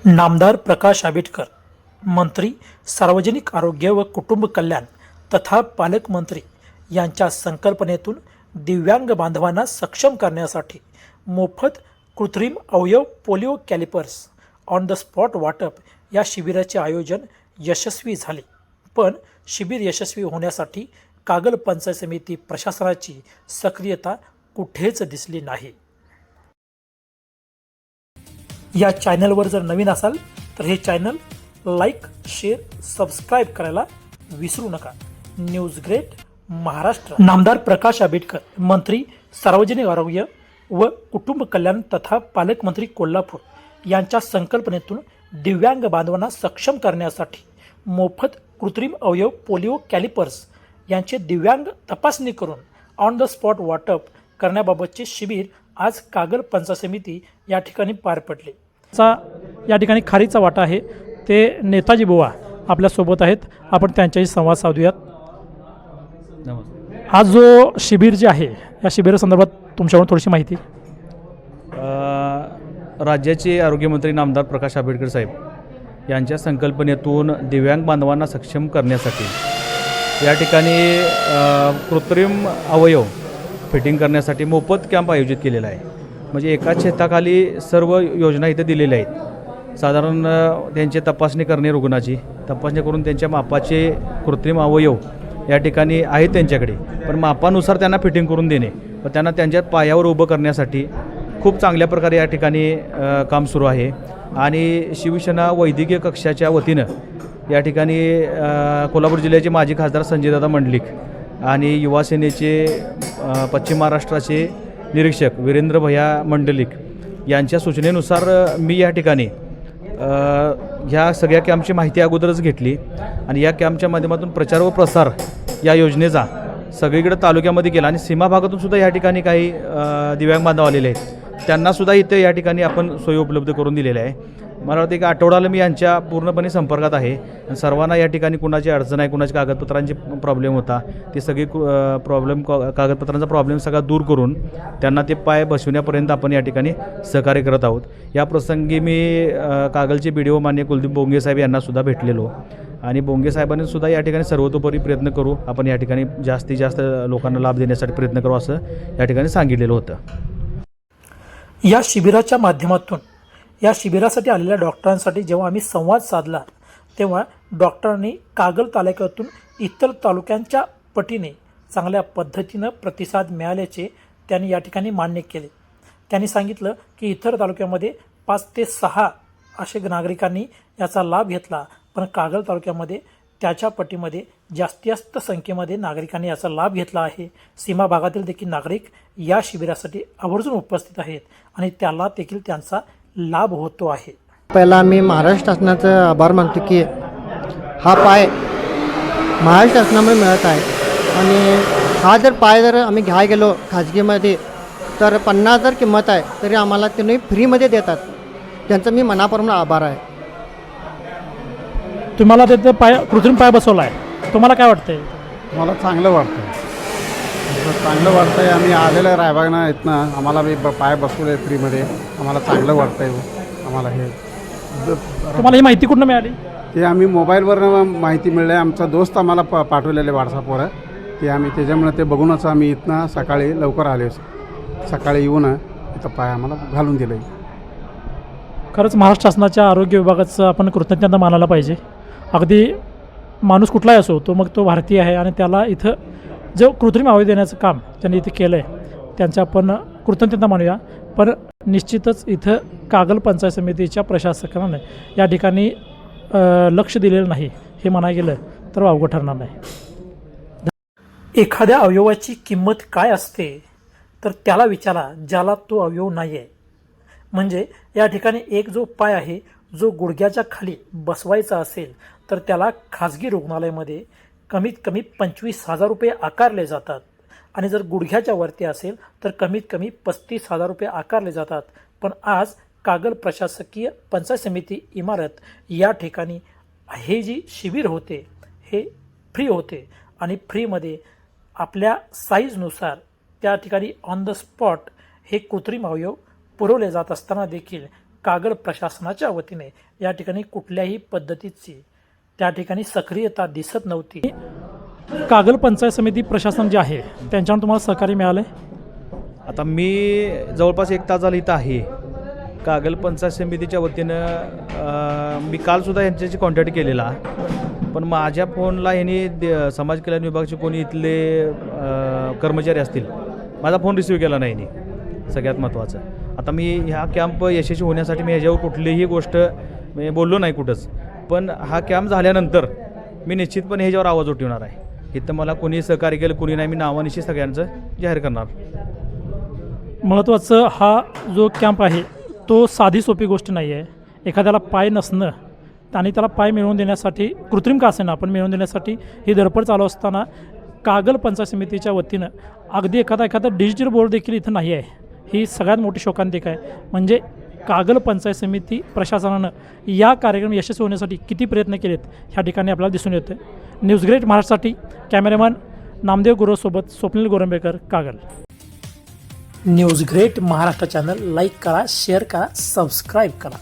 नामदार प्रकाश आंबेडकर, मंत्री सार्वजनिक आरोग्य व कुटुंब कल्याण तथा पालकमंत्री यांच्या संकल्पनेतून दिव्यांग बांधवांना सक्षम करण्यासाठी मोफत कृत्रिम अवयव polio callipers on the spot वाटप या शिबिराचे आयोजन यशस्वी झाले. पण शिबिर यशस्वी होण्यासाठी कागल पंचायत समिती प्रशासनाची सक्रियता कुठेच दिसली नाही. या चॅनलवर जर नवीन असाल तर हे चॅनल लाईक, शेअर, सबस्क्राईब करायला विसरू नका. News great Maharashtra. नामदार प्रकाश आंबेडकर, मंत्री सार्वजनिक आरोग्य व कुटुंब कल्याण तथा पालकमंत्री कोल्हापूर यांच्या संकल्पनेतून दिव्यांग बांधवांना सक्षम करण्यासाठी मोफत कृत्रिम अवयव पोलिओ कॅलिपर्स यांचे दिव्यांग तपासणी करून ऑन द स्पॉट वाटप करण्याबाबतचे शिबिर आज कागल पंचायत समिती या ठिकाणी पार पडले. या ठिकाणी खारीचा वाटा आहे ते नेताजी बुवा आपल्यासोबत आहेत. आपण त्यांच्याशी संवाद साधूयात. आज जो शिबिर जे आहे या शिबिरासंदर्भात तुमच्याकडून थोडीशी माहिती. राज्याचे आरोग्यमंत्री नामदार प्रकाश आंबेडकर साहेब यांच्या संकल्पनेतून दिव्यांग बांधवांना सक्षम करण्यासाठी या ठिकाणी कृत्रिम अवयव फिटिंग करण्यासाठी मोफत कॅम्प आयोजित केलेला आहे. म्हणजे एकाच छताखाली सर्व योजना इथे दिलेल्या आहेत. साधारण त्यांची तपासणी करणे, रुग्णाची तपासणी करून त्यांच्या मापाचे कृत्रिम अवयव या ठिकाणी आहेत त्यांच्याकडे, पण मापानुसार त्यांना फिटिंग करून देणे व त्यांना त्यांच्या पायावर उभं करण्यासाठी खूप चांगल्या प्रकारे या ठिकाणी काम सुरू आहे. आणि शिवसेना वैद्यकीय कक्षाच्या वतीनं या ठिकाणी कोल्हापूर जिल्ह्याचे माजी खासदार संजयदादा मंडलिक आणि युवा सेनेचे पश्चिम महाराष्ट्राचे निरीक्षक वीरेंद्र भैया मंडलिक यांच्या सूचनेनुसार मी या ठिकाणी ह्या सगळ्या कॅम्पची माहिती अगोदरच घेतली आणि या कॅम्पच्या माध्यमातून प्रचार व प्रसार या योजनेचा सगळीकडे तालुक्यामध्ये केला. आणि सीमा भागातून सुद्धा या ठिकाणी काही दिव्यांग बांधव आलेले आहेत, त्यांनासुद्धा इथे या ठिकाणी आपण सोयी उपलब्ध करून दिलेल्या आहे. मला वाटतं की आठवड्याला मी यांच्या पूर्णपणे संपर्कात आहे. सर्वांना या ठिकाणी कुणाची अडचण आहे, कुणाची कागदपत्रांची प्रॉब्लेम होता, ते सगळी कागदपत्रांचा प्रॉब्लेम सगळा दूर करून त्यांना ते पाय बसविण्यापर्यंत आपण या ठिकाणी सहकार्य करत आहोत. या प्रसंगी मी कागलचे BDO मान्य कुलदीप बोंगे साहेब यांनासुद्धा भेटलेलो आणि बोंगे साहेबांनी सुद्धा या ठिकाणी सर्वतोपरी प्रयत्न करू, आपण या ठिकाणी जास्तीत जास्त लोकांना लाभ देण्यासाठी प्रयत्न करू असं या ठिकाणी सांगितलेलं होतं. या शिबिराच्या माध्यमातून या शिबिरासाठी आलेल्या डॉक्टरांसाठी जेव्हा आम्ही संवाद साधला तेव्हा डॉक्टरांनी कागल तालुक्यातून इतर तालुक्यांच्या पटीने चांगल्या पद्धतीनं प्रतिसाद मिळाल्याचे त्यांनी या ठिकाणी मान्य केले. त्यांनी सांगितलं की इतर तालुक्यामध्ये 5 ते 6 असे नागरिकांनी याचा लाभ घेतला, पण कागल तालुक्यामध्ये त्याच्या पटीमध्ये जास्तीत जास्त संख्येमध्ये नागरिकांनी याचा लाभ घेतला आहे. सीमा भागातील देखील नागरिक या शिबिरासाठी आवर्जून उपस्थित आहेत आणि त्याला देखील त्यांचा लाभ होतो आहे. पहिला मी महाराष्ट्र शासनाचं आभार मानतो की हा पाय महाराष्ट्र शासनामुळे मिळत आहे. आणि हा जर पाय जर आम्ही घ्यायला गेलो खाजगीमध्ये तर 50,000 किंमत आहे, तरी आम्हाला तुम्ही फ्रीमध्ये देतात. त्यांचा मी मनापासून आभार आहे. तुम्हाला तिथं कृत्रिम पाय बसवला आहे, तुम्हाला काय वाटतंय? मला चांगलं वाटतं आहे. आम्ही आलेलं रायबागनं इथनं आम्हाला मी पाय बसवले फ्रीमध्ये. आम्हाला चांगलं वाटतं आहे. आम्हाला हे तुम्हाला ही माहिती कुठून मिळाली? ते आम्ही मोबाईलवर माहिती मिळली. आमचा दोस्त आम्हाला पाठवलेले व्हॉट्सअपवर ते आम्ही त्याच्यामुळे ते बघूनच आम्ही इथनं सकाळी लवकर आले. सकाळी येऊन इथं पाय आम्हाला घालून दिलं. खरंच महाराष्ट्र शासनाच्या आरोग्य विभागाचं आपण कृतज्ञता मानायला पाहिजे. अगदी माणूस कुठलाही असो, मग तो भारतीय आहे आणि त्याला इथं जो कृत्रिम अवयव देण्याचं काम त्यांनी इथे केलं आहे त्यांचं आपण कृतज्ञता मानूया. पण निश्चितच इथं कागल पंचायत समितीच्या प्रशासकाने या ठिकाणी लक्ष दिलेलं नाही हे म्हणायला गेलं तर अवघड ठरणार नाही. एखाद्या अवयवाची किंमत काय असते तर त्याला विचारा ज्याला तो अवयव नाही आहे. म्हणजे या ठिकाणी एक जो पाय आहे जो गुडघ्याच्या खाली बसवायचा असेल तर त्याला खाजगी रुग्णालयामध्ये कमीत कमी 25,000 रुपये आकारले जातात आणि जर गुडघ्याच्या वरती असेल तर कमीत कमी 35,000 रुपये आकारले जातात. पण आज कागल प्रशासकीय पंचायत समिती इमारत या ठिकाणी हे जी शिबिर होते हे फ्री होते आणि फ्रीमध्ये आपल्या साईजनुसार त्या ठिकाणी ऑन द स्पॉट हे कृत्रिम अवयव पुरवले जात असताना देखील कागल प्रशासनाच्या वतीने या ठिकाणी कुठल्याही पद्धतीची त्या ठिकाणी सक्रियता दिसत नव्हती. कागल पंचायत समिती प्रशासन जे आहे त्यांच्याकडून तुम्हाला सहकार्य मिळालं आहे? आता मी जवळपास 1 तास झाला इथं आहे. कागल पंचायत समितीच्या वतीनं मी कालसुद्धा यांच्याशी कॉन्टॅक्ट केलेला, पण माझ्या फोनला यांनी समाज कल्याण विभागाचे कोणी इथले कर्मचारी असतील, माझा फोन रिसीव केला नाही यांनी. सगळ्यात महत्त्वाचं आता मी ह्या कॅम्प यशस्वी होण्यासाठी मी ह्याच्यावर कुठलीही गोष्ट मी बोललो नाही कुठंच, पण हा कॅम्प झाल्यानंतर मी निश्चितपणे ह्याच्यावर आवाज उठवणार आहे. इथं मला कोणी सहकार्य केलं कोणी नाही, मी नावानिशी सगळ्यांचं जाहीर करणार. महत्त्वाचं हा जो कॅम्प आहे तो साधी सोपी गोष्ट नाही आहे. एखाद्याला पाय नसणं आणि त्याला पाय मिळवून देण्यासाठी कृत्रिम का असेना पण मिळवून देण्यासाठी ही धडपड चालू असताना कागल पंचायत समितीच्या वतीनं अगदी एखादा डिजिटल बोर्ड देखील इथं नाही आहे. ही सगळ्यात मोठी शोकांतिका आहे. म्हणजे कागल पंचायत समिती प्रशासनानं या कार्यक्रम यशस्वी होण्यासाठी किती प्रयत्न केलेत ह्या ठिकाणी आपल्याला दिसून येतं. न्यूज ग्रेट महाराष्ट्रासाठी कॅमेरामॅन नामदेव गुरुसोबत Swapnil Gorambekar, Kagal. News great Maharashtra channel like करा, शेअर करा, सबस्क्राईब करा.